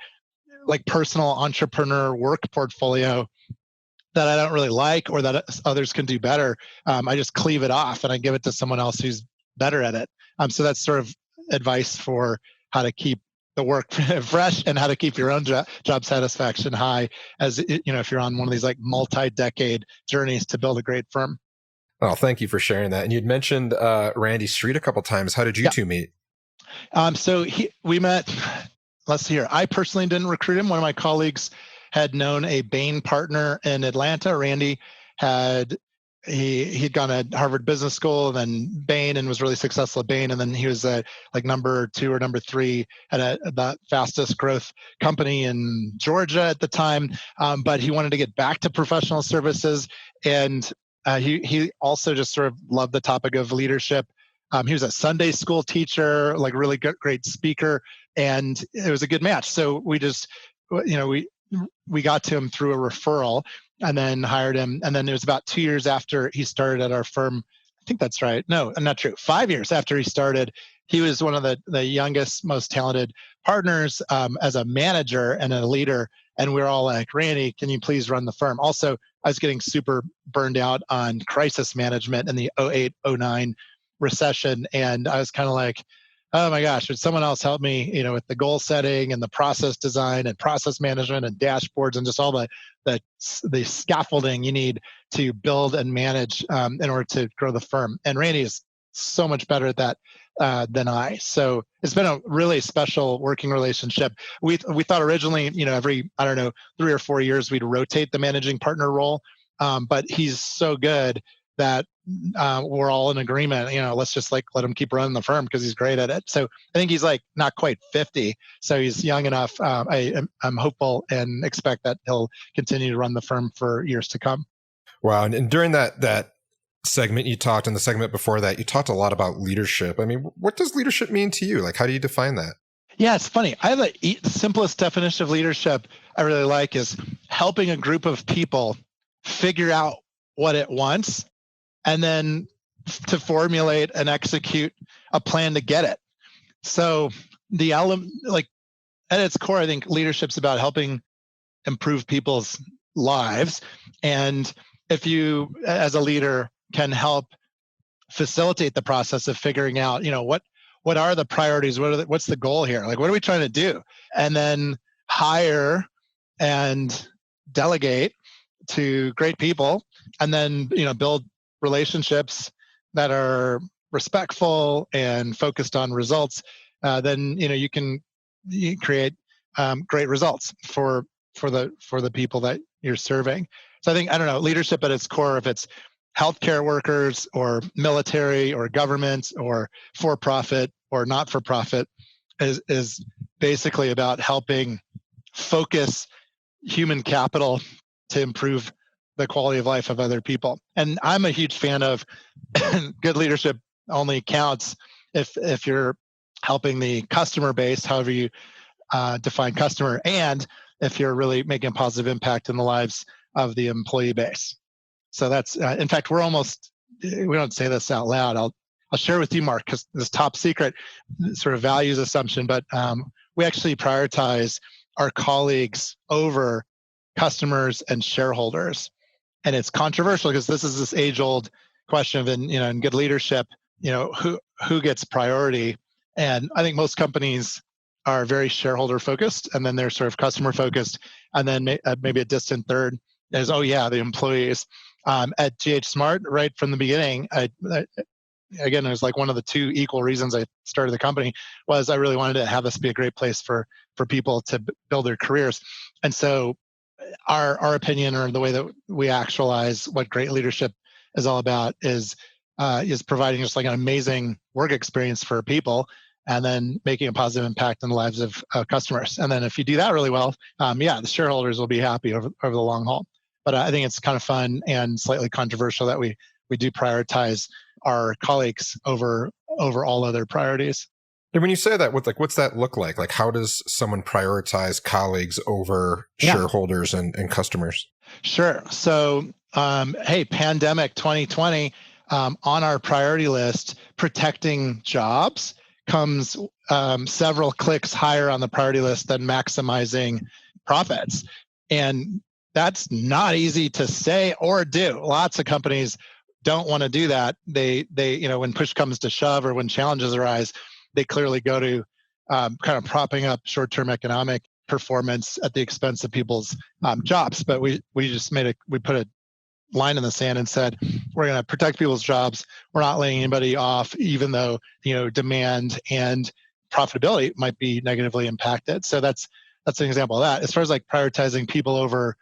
like personal entrepreneur work portfolio that I don't really like or that others can do better, I just cleave it off and I give it to someone else who's better at it. So that's sort of advice for how to keep the work fresh and how to keep your own job satisfaction high, as if you're on one of these like multi-decade journeys to build a great firm. Oh, thank you for sharing that. And you'd mentioned Randy Street a couple of times. How did you two meet? So we met, let's see here. I personally didn't recruit him. One of my colleagues had known a Bain partner in Atlanta. Randy he'd gone to Harvard Business School, and then Bain, and was really successful at Bain. And then he was like number 2 or number 3 at the fastest growth company in Georgia at the time. But he wanted to get back to professional services. And He also just sort of loved the topic of leadership. He was a Sunday school teacher, like really great speaker, and it was a good match. So we just, we got to him through a referral and then hired him. And then it was about 2 years after he started at our firm. I think that's right. No, not true. 5 years after he started, he was one of the youngest, most talented partners as a manager and a leader. And we were all like, Randy, can you please run the firm? Also, I was getting super burned out on crisis management in the 08, 09 recession. And I was kind of like, oh my gosh, would someone else help me, with the goal setting and the process design and process management and dashboards and just all the scaffolding you need to build and manage in order to grow the firm. And Randy is so much better at that than I. So it's been a really special working relationship. We thought originally, every, 3 or 4 years, we'd rotate the managing partner role. But he's so good that we're all in agreement, let's just let him keep running the firm because he's great at it. So I think he's like not quite 50. So he's young enough. I'm hopeful and expect that he'll continue to run the firm for years to come. Wow. And during that segment you talked, and the segment before that, you talked a lot about leadership. I mean, what does leadership mean to you? Like, how do you define that? Yeah, it's funny. I have the simplest definition of leadership I really like is helping a group of people figure out what it wants and then to formulate and execute a plan to get it. So the element, at its core, I think leadership's about helping improve people's lives. And if you, as a leader, can help facilitate the process of figuring out, what are the priorities? What's the goal here? Like, what are we trying to do? And then hire and delegate to great people, and then, build relationships that are respectful and focused on results, then, you can create great results for the people that you're serving. So I think, leadership at its core, if it's healthcare workers or military or government or for-profit or not-for-profit, is basically about helping focus human capital to improve the quality of life of other people. And I'm a huge fan of good leadership only counts if you're helping the customer base, however you define customer, and if you're really making a positive impact in the lives of the employee base. So that's, in fact, we don't say this out loud. I'll share with you, Mark, because this top secret sort of values assumption, but we actually prioritize our colleagues over customers and shareholders. And it's controversial because this is this age-old question of, in good leadership, who gets priority. And I think most companies are very shareholder focused, and then they're sort of customer focused, and then maybe a distant third is, the employees. At ghSMART, right from the beginning, again, it was like one of the two equal reasons I started the company was I really wanted to have this be a great place for people to build their careers. And so our opinion, or the way that we actualize what great leadership is all about, is providing just like an amazing work experience for people, and then making a positive impact in the lives of customers. And then if you do that really well, the shareholders will be happy over the long haul. But I think it's kind of fun and slightly controversial that we do prioritize our colleagues over all other priorities. And when you say that, what's that look like? Like, how does someone prioritize colleagues over shareholders and customers? Sure. So, pandemic 2020, on our priority list, protecting jobs comes several clicks higher on the priority list than maximizing profits. And that's not easy to say or do. Lots of companies don't want to do that. They when push comes to shove, or when challenges arise, they clearly go to kind of propping up short-term economic performance at the expense of people's jobs. But we put a line in the sand and said, we're going to protect people's jobs. We're not laying anybody off, even though demand and profitability might be negatively impacted. So that's an example of that. As far as like prioritizing people over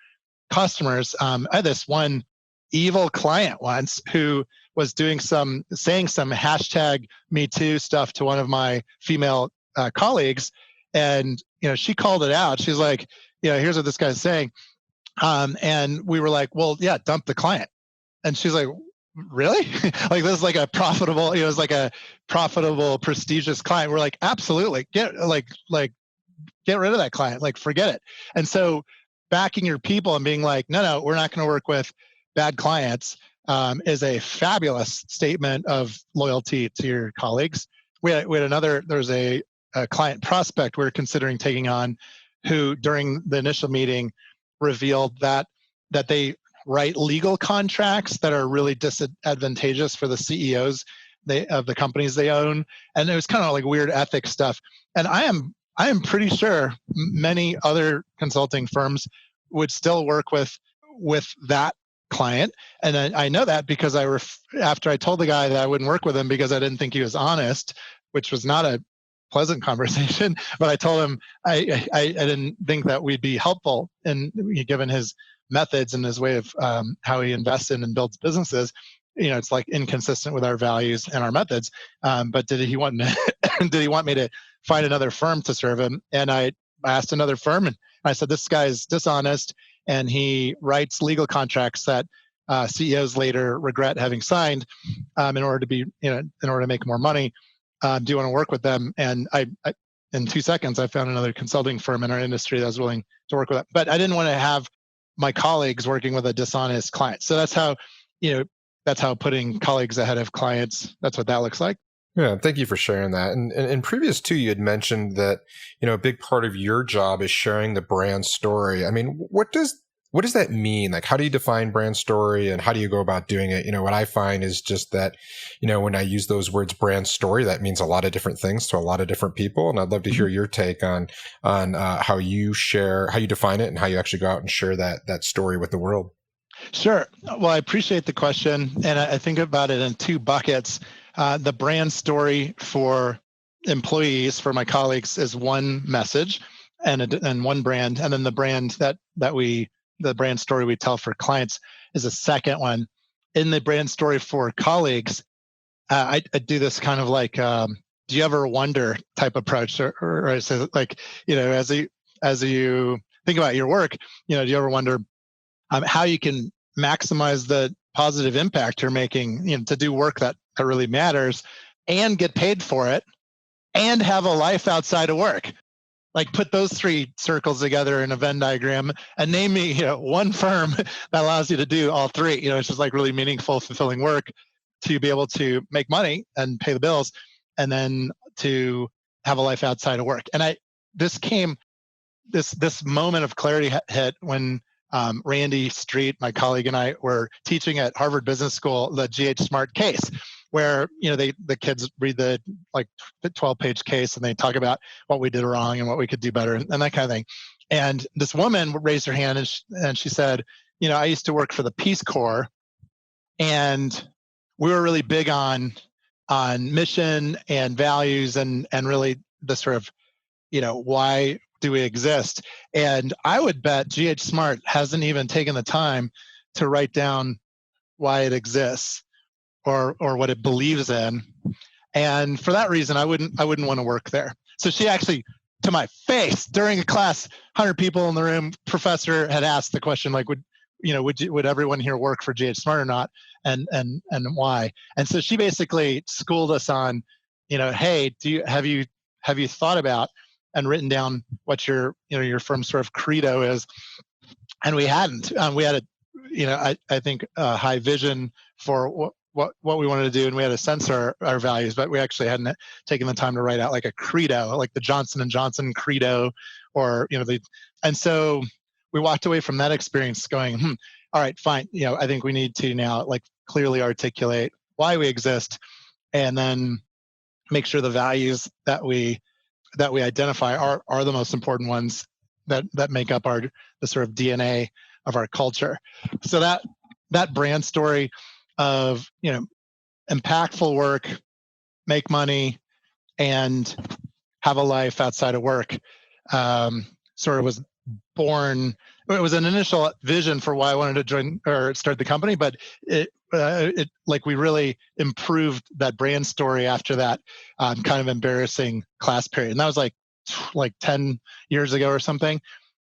customers, I had this one evil client once who was saying some hashtag Me Too stuff to one of my female colleagues, and she called it out. She's like, here's what this guy's saying, and we were like, well, yeah, dump the client. And she's like, really? Like, this is like a profitable, it's like a profitable, prestigious client. We're like, absolutely. Get rid of that client. Like, forget it. And so backing your people and being like, no, we're not going to work with bad clients is a fabulous statement of loyalty to your colleagues. We had there's a client prospect we're considering taking on who during the initial meeting revealed that they write legal contracts that are really disadvantageous for the CEOs of the companies they own. And it was kind of like weird ethics stuff. And I am pretty sure many other consulting firms would still work with that client. And I know that because after I told the guy that I wouldn't work with him because I didn't think he was honest, which was not a pleasant conversation, but I told him I didn't think that we'd be helpful, and given his methods and his way of how he invests in and builds businesses, it's like inconsistent with our values and our methods. But did he want me to find another firm to serve him? And I asked another firm, and I said, this guy's dishonest, and he writes legal contracts that CEOs later regret having signed in order to make more money. Do you want to work with them? And I in 2 seconds, I found another consulting firm in our industry that was willing to work with that. But I didn't want to have my colleagues working with a dishonest client. So that's how putting colleagues ahead of clients, that's what that looks like. Yeah, thank you for sharing that. And in previous too, you had mentioned that, a big part of your job is sharing the brand story. I mean, what does that mean? Like, how do you define brand story and how do you go about doing it? What I find is just that, when I use those words brand story, that means a lot of different things to a lot of different people. And I'd love to hear your take on how you define it and how you actually go out and share that story with the world. Sure. Well, I appreciate the question. And I think about it in two buckets. The brand story for employees, for my colleagues, is one message and one brand. And then the brand the brand story we tell for clients is a second one. In the brand story for colleagues, I do this kind of like, do you ever wonder type approach, or I say like, as you think about your work, do you ever wonder how you can maximize the positive impact you're making, to do work that really matters and get paid for it and have a life outside of work? Like, put those three circles together in a Venn diagram and name me, one firm that allows you to do all three. It's just like really meaningful, fulfilling work to be able to make money and pay the bills, and then to have a life outside of work. And this moment of clarity hit when Randy Street, my colleague, and I were teaching at Harvard Business School the ghSMART case, where the kids read the 12-page case and they talk about what we did wrong and what we could do better and that kind of thing. And this woman raised her hand and she said, I used to work for the Peace Corps, and we were really big on mission and values and really the sort of why do we exist? And I would bet ghSMART hasn't even taken the time to write down why it exists or what it believes in. And for that reason, I wouldn't want to work there. So she actually, to my face, during a class, 100 people in the room, professor had asked the question, like, would everyone here work for ghSMART or not? And why? And so she basically schooled us on, hey, have you thought about and written down what your firm's sort of credo is? And we hadn't. We had I think a high vision for what we wanted to do, and we had to censor our values, but we actually hadn't taken the time to write out like a credo, like the Johnson & Johnson credo, or and so we walked away from that experience going, all right, fine. I think we need to now like clearly articulate why we exist, and then make sure the values that we identify are the most important ones that make up the sort of DNA of our culture. So that brand story of impactful work, make money, and have a life outside of work sort of was born. It was an initial vision for why I wanted to join or start the company, but it we really improved that brand story after that kind of embarrassing class period, and that was like 10 years ago or something.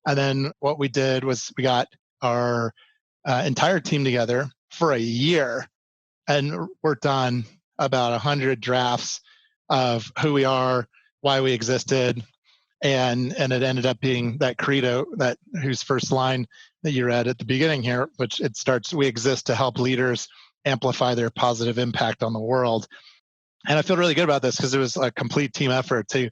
And then what we did was we got our entire team together for a year and worked on about 100 drafts of who we are, why we existed, and it ended up being that credo, that whose first line that you read at the beginning here, which it starts, we exist to help leaders amplify their positive impact on the world. And I feel really good about this because it was a complete team effort to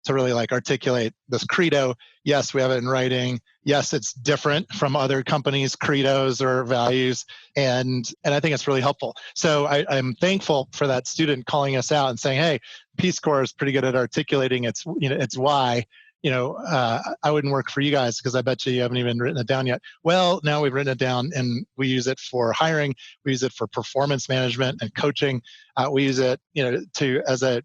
really like articulate this credo. Yes, we have it in writing. Yes, it's different from other companies' credos or values. And I think it's really helpful. So I'm thankful for that student calling us out and saying, hey, Peace Corps is pretty good at articulating its why. I wouldn't work for you guys because I bet you haven't even written it down yet. Well, now we've written it down and we use it for hiring. We use it for performance management and coaching. We use it, to as a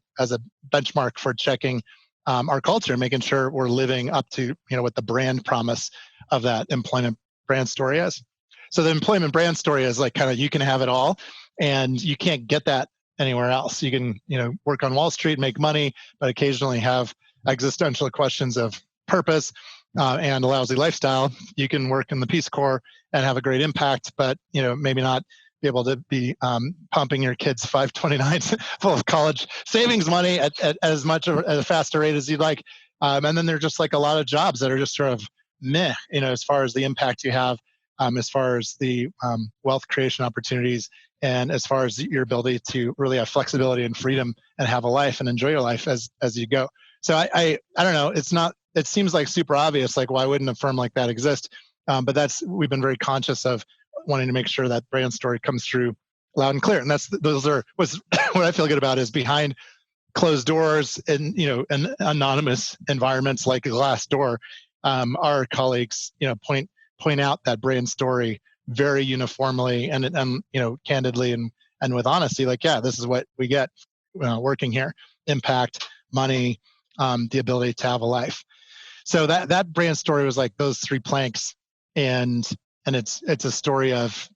benchmark for checking our culture, making sure we're living up to, what the brand promise of that employment brand story is. So the employment brand story is like kind of, you can have it all and you can't get that anywhere else. You can, work on Wall Street, make money, but occasionally have existential questions of purpose and a lousy lifestyle. You can work in the Peace Corps and have a great impact, but maybe not be able to be pumping your kids 529s full of college savings money at as much at a faster rate as you'd like. And then there's just like a lot of jobs that are just sort of meh, as far as the impact you have, as far as the wealth creation opportunities, and as far as your ability to really have flexibility and freedom and have a life and enjoy your life as you go. So I don't know. It seems like super obvious. Like, why wouldn't a firm like that exist? But we've been very conscious of wanting to make sure that brand story comes through loud and clear. And what I feel good about is behind closed doors and, and anonymous environments like Glassdoor, our colleagues, point out that brand story very uniformly and candidly and with honesty. Like, yeah, this is what we get working here: impact, money, the ability to have a life. So that brand story was like those three planks, and it's a story of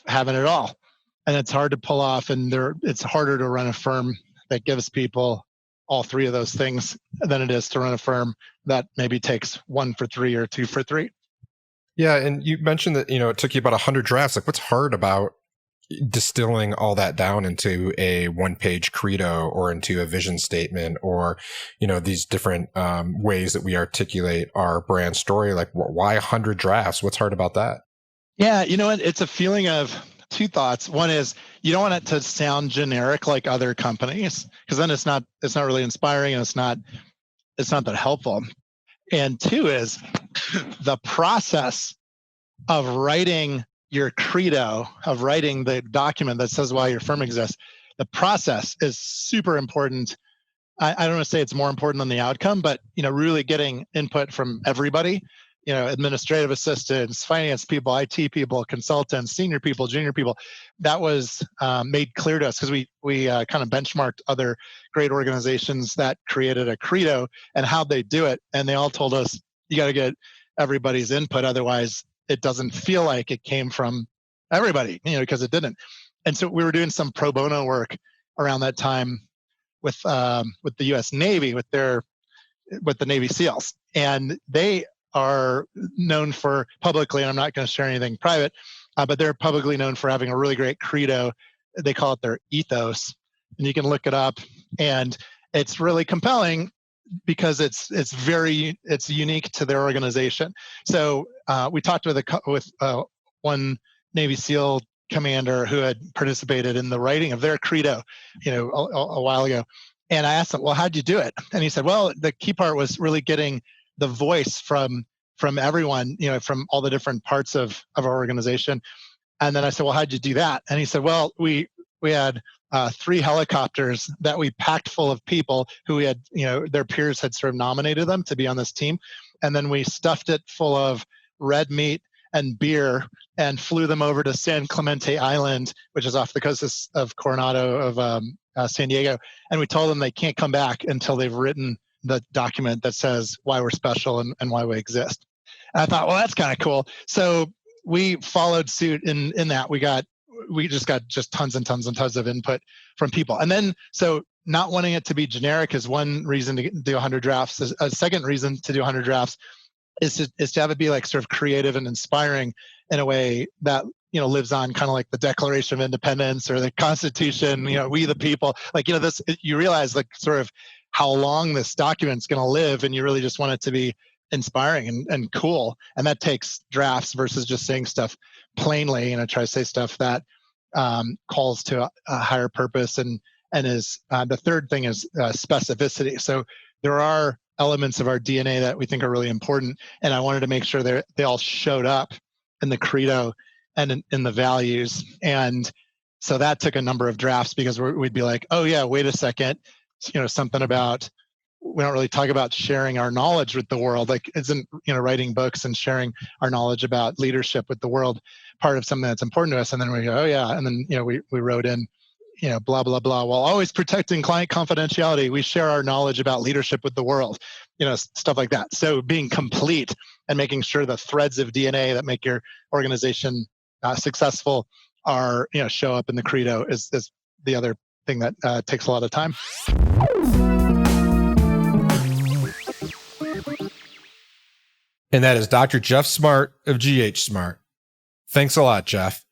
having it all, and it's hard to pull off, and it's harder to run a firm that gives people all three of those things than it is to run a firm that maybe takes 1 for 3 or 2 for 3. Yeah, and you mentioned that it took you about 100 drafts. Like, what's hard about distilling all that down into a one-page credo or into a vision statement, or these different ways that we articulate our brand story? Like, why 100 drafts? What's hard about that? Yeah, it's a feeling of two thoughts. One is you don't want it to sound generic like other companies, because then it's not really inspiring, and it's not that helpful. And two is the process of writing your credo, of writing the document that says why your firm exists. The process is super important. I don't want to say it's more important than the outcome, but really getting input from everybody, administrative assistants, finance people, IT people, consultants, senior people, junior people. That was made clear to us because we kind of benchmarked other great organizations that created a credo and how they do it, and they all told us you got to get everybody's input, otherwise it doesn't feel like it came from everybody, because it didn't. And so we were doing some pro bono work around that time with the U.S. Navy, with the Navy SEALs, and they are known for publicly, and I'm not going to share anything private, but they're publicly known for having a really great credo. They call it their ethos, and you can look it up, and it's really compelling because it's unique to their organization. So we talked with one Navy SEAL commander who had participated in the writing of their credo, a while ago. And I asked him, well, how'd you do it? And he said, well, the key part was really getting the voice from everyone, from all the different parts of our organization. And then I said, well, how'd you do that? And he said, well, we had 3 helicopters that we packed full of people who we had, their peers had sort of nominated them to be on this team. And then we stuffed it full of red meat and beer and flew them over to San Clemente Island, which is off the coast of Coronado of San Diego. And we told them they can't come back until they've written the document that says why we're special and why we exist. And I thought, well, that's kind of cool. So we followed suit in that. We just got tons and tons and tons of input from people. And then, so not wanting it to be generic is one reason to do 100 drafts. A second reason to do 100 drafts is to have it be like sort of creative and inspiring in a way that lives on, kind of like the Declaration of Independence or the Constitution, we the people, this, you realize sort of how long this document's going to live, and you really just want it to be inspiring and cool. And that takes drafts versus just saying stuff plainly, try to say stuff that calls to a higher purpose. And is the third thing is specificity. So there are elements of our DNA that we think are really important, and I wanted to make sure they all showed up in the credo and in the values. And so that took a number of drafts, because we'd be like, oh yeah, wait a second, something about, we don't really talk about sharing our knowledge with the world. Isn't writing books and sharing our knowledge about leadership with the world part of something that's important to us? And then we go, oh yeah, and then we wrote in, blah blah blah, while always protecting client confidentiality, we share our knowledge about leadership with the world, stuff like that. So being complete and making sure the threads of DNA that make your organization successful are show up in the credo is the other thing that takes a lot of time. And that is Dr. Geoff Smart of ghSMART. Thanks a lot, Geoff.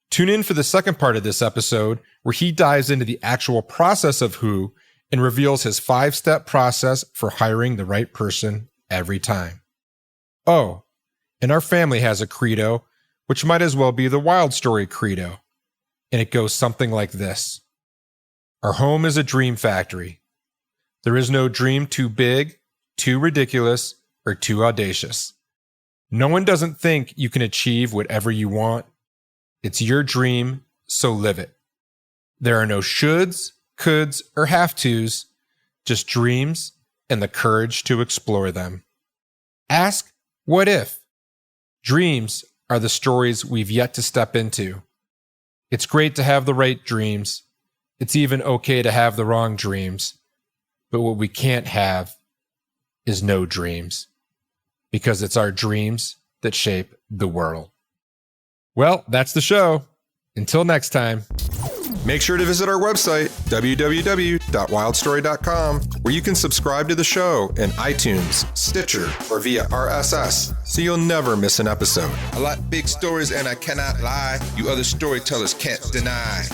Tune in for the second part of this episode, where he dives into the actual process of who and reveals his 5-step process for hiring the right person every time. Oh, and our family has a credo, which might as well be the Wild Story credo. And it goes something like this. Our home is a dream factory. There is no dream too big, too ridiculous, or too audacious. No one doesn't think you can achieve whatever you want. It's your dream, so live it. There are no shoulds, coulds, or have-tos, just dreams and the courage to explore them. Ask, what if? Dreams are the stories we've yet to step into. It's great to have the right dreams. It's even okay to have the wrong dreams. But what we can't have is no dreams, because it's our dreams that shape the world. Well, that's the show. Until next time. Make sure to visit our website, www.wildstory.com, where you can subscribe to the show in iTunes, Stitcher, or via RSS, so you'll never miss an episode. I like big stories and I cannot lie. You other storytellers can't deny.